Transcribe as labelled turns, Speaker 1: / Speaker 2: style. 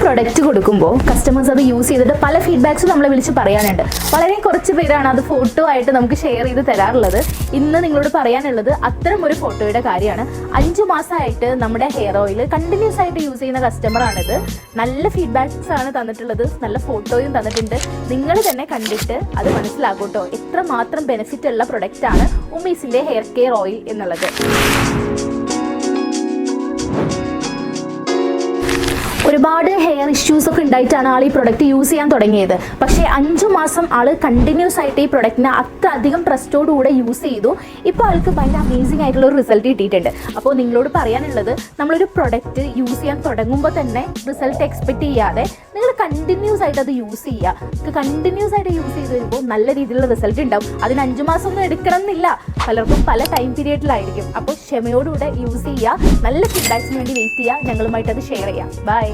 Speaker 1: Product കൊടുക്കുമ്പോൾ customers അത് use ചെയ്തിട്ട് പല ഫീഡ്ബാക്സും നമ്മളെ വിളിച്ച് പറയാനുണ്ട്. വളരെ കുറച്ച് പേരാണ് അത് ഫോട്ടോ ആയിട്ട് നമുക്ക് ഷെയർ ചെയ്ത് തരാറുള്ളത്. ഇന്ന് നിങ്ങളോട് പറയാനുള്ളത് അത്തരം ഒരു ഫോട്ടോയുടെ കാര്യമാണ്. 5 മാസമായിട്ട് നമ്മുടെ ഹെയർ ഓയിൽ കണ്ടിന്യൂസ് ആയിട്ട് യൂസ് ചെയ്യുന്ന കസ്റ്റമറാണിത്. നല്ല ഫീഡ്ബാക്സ് ആണ് തന്നിട്ടുള്ളത്, നല്ല ഫോട്ടോയും തന്നിട്ടുണ്ട്. നിങ്ങൾ തന്നെ കണ്ടിട്ട് അത് മനസ്സിലാക്കൂട്ടോ എത്രമാത്രം ബെനിഫിറ്റ് ഉള്ള പ്രൊഡക്റ്റാണ് ഉമീസിൻ്റെ ഹെയർ കെയർ ഓയിൽ എന്നുള്ളത്. ഒരുപാട് ഹെയർ ഇഷ്യൂസ് ഒക്കെ ഉണ്ടായിട്ടാണ് ആൾ ഈ പ്രൊഡക്റ്റ് യൂസ് ചെയ്യാൻ തുടങ്ങിയത്. പക്ഷേ 5 മാസം ആൾ കണ്ടിന്യൂസ് ആയിട്ട് ഈ പ്രൊഡക്റ്റിനെ അത്ര അധികം ട്രസ്റ്റോടുകൂടെ യൂസ് ചെയ്തു. ഇപ്പോൾ ആൾക്ക് ഭയങ്കര അമേസിംഗ് ആയിട്ടുള്ള ഒരു റിസൾട്ട് കിട്ടിയിട്ടുണ്ട്. അപ്പോൾ നിങ്ങളോട് പറയാനുള്ളത്, നമ്മളൊരു പ്രൊഡക്റ്റ് യൂസ് ചെയ്യാൻ തുടങ്ങുമ്പോൾ തന്നെ റിസൾട്ട് എക്സ്പെക്ട് ചെയ്യാതെ നിങ്ങൾ കണ്ടിന്യൂസ് ആയിട്ട് അത് യൂസ് ചെയ്യുക. കണ്ടിന്യൂസ് ആയിട്ട് യൂസ് ചെയ്ത് വരുമ്പോൾ നല്ല രീതിയിലുള്ള റിസൾട്ട് ഉണ്ടാവും. അതിന് 5 മാസം ഒന്നും എടുക്കണം എന്നില്ല, പലർക്കും പല ടൈം പീരിയഡിലായിരിക്കും. അപ്പോൾ ക്ഷമയോടുകൂടെ യൂസ് ചെയ്യുക. നല്ല ഫീഡ്ബാക്സിന് വേണ്ടി വെയിറ്റ് ചെയ്യുക. ഞങ്ങളുമായിട്ട് അത് ഷെയർ ചെയ്യാം. ബൈ.